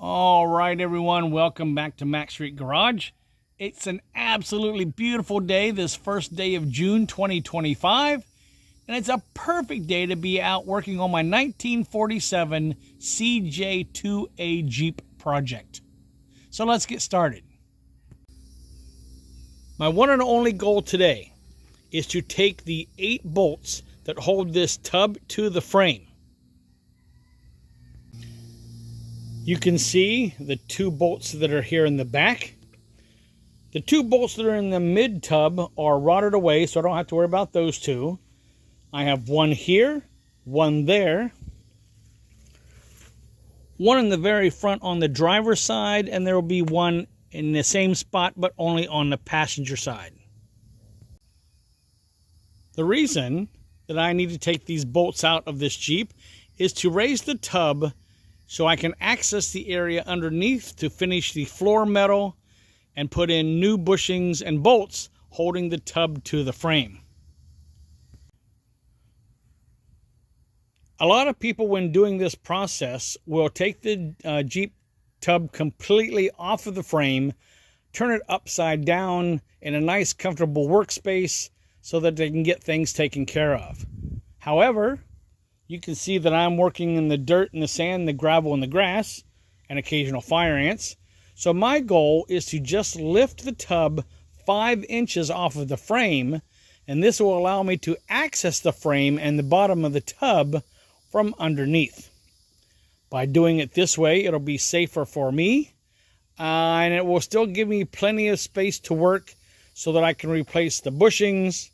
All right, everyone, welcome back to Steet Garage. It's an absolutely beautiful day, this first day of June 2025, and it's a perfect day to be out working on my 1947 CJ2a Jeep project. So let's get started. My one and only goal today is to take the 8 bolts that hold this tub to the frame. You can see the 2 bolts that are here in the back. The 2 bolts that are in the mid tub are rotted away, so I don't have to worry about those 2. I have one here, one there, one in the very front on the driver's side, and there will be one in the same spot but only on the passenger side. The reason that I need to take these bolts out of this Jeep is to raise the tub so I can access the area underneath to finish the floor metal and put in new bushings and bolts holding the tub to the frame. A lot of people, when doing this process, will take the Jeep tub completely off of the frame, turn it upside down in a nice comfortable workspace so that they can get things taken care of. However, you can see that I'm working in the dirt and the sand, the gravel and the grass, and occasional fire ants. So my goal is to just lift the tub 5 inches off of the frame, and this will allow me to access the frame and the bottom of the tub from underneath. By doing it this way, it'll be safer for me, and it will still give me plenty of space to work so that I can replace the bushings,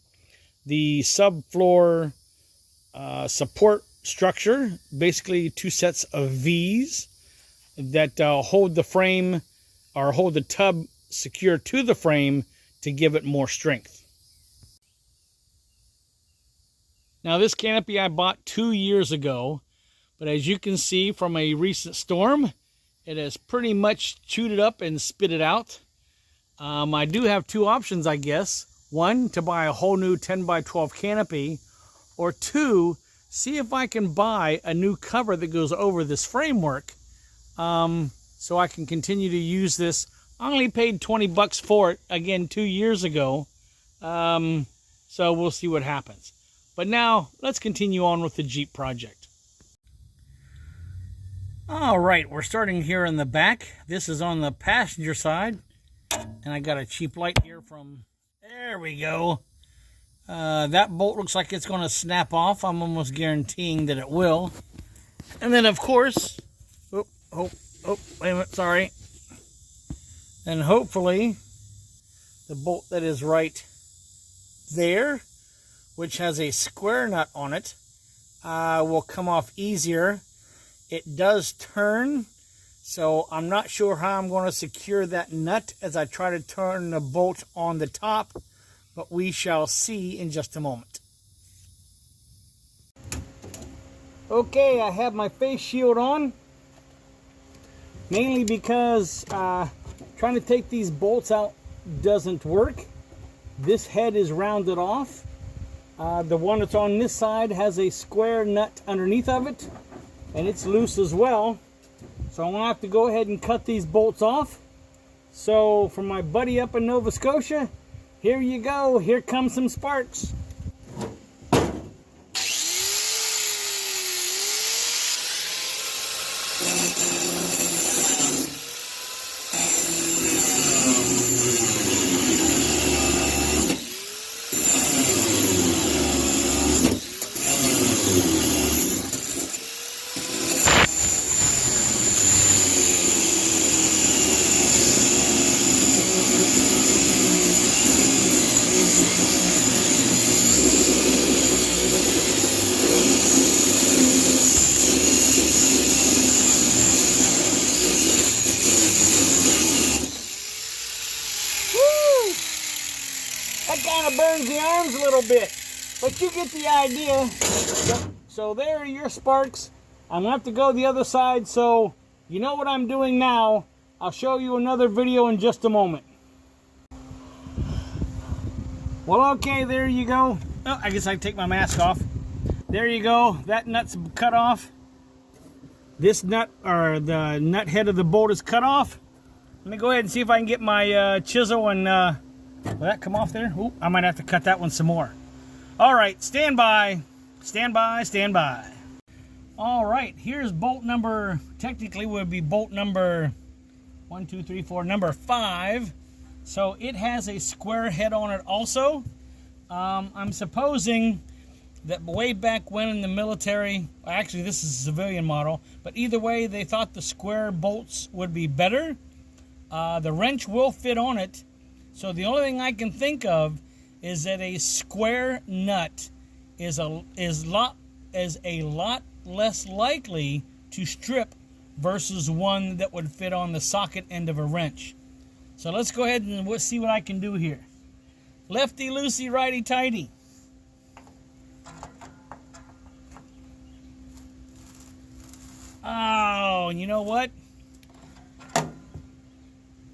the subfloor support structure, basically 2 sets of V's that hold the frame or hold the tub secure to the frame to give it more strength. Now, this canopy I bought 2 years ago, but as you can see from a recent storm, it has pretty much chewed it up and spit it out. I do have 2 options, I guess. 1, to buy a whole new 10 by 12 canopy, or 2, see if I can buy a new cover that goes over this framework so I can continue to use this. I only paid 20 bucks for it, again, 2 years ago. So we'll see what happens. But now, let's continue on with the Jeep project. All right, we're starting here in the back. This is on the passenger side. And I got a cheap light here from, there we go. That bolt looks like it's going to snap off. I'm almost guaranteeing that it will. And then, of course, wait a minute, sorry. And hopefully, the bolt that is right there, which has a square nut on it, will come off easier. It does turn, so I'm not sure how I'm going to secure that nut as I try to turn the bolt on the top, but we shall see in just a moment. Okay, I have my face shield on, mainly because trying to take these bolts out doesn't work. This head is rounded off. The one that's on this side has a square nut underneath of it, and it's loose as well. So I'm going to have to go ahead and cut these bolts off. So for my buddy up in Nova Scotia, here you go. Here comes some sparks. That kind of burns the arms a little bit, but you get the idea. So there are your sparks. I'm going to have to go the other side, so you know what I'm doing now. I'll show you another video in just a moment. Well, okay, there you go. Oh, I guess I can take my mask off. There you go. That nut's cut off. this nut, or the nut head of the bolt, is cut off. Let me go ahead and see if I can get my chisel and, will that come off there? Ooh, I might have to cut that one some more. All right, stand by, stand by, stand by. All right, here's bolt number, technically would be bolt number 1, 2, 3, 4, number 5. So it has a square head on it also. I'm supposing that way back when in the military, actually this is a civilian model, but either way they thought the square bolts would be better. The wrench will fit on it, so the only thing I can think of is that a square nut is a lot less likely to strip versus one that would fit on the socket end of a wrench. So let's go ahead and see what I can do here. Lefty loosey, righty tighty. Oh, you know what?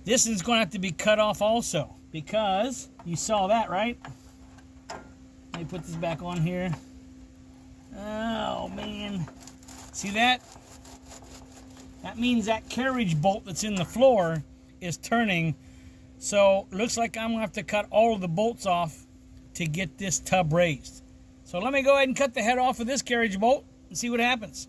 This is going to have to be cut off also, because you saw that, right? Let me put this back on here. Oh, man. See that? That means that carriage bolt that's in the floor is turning. So looks like I'm going to have to cut all of the bolts off to get this tub raised. So let me go ahead and cut the head off of this carriage bolt and see what happens.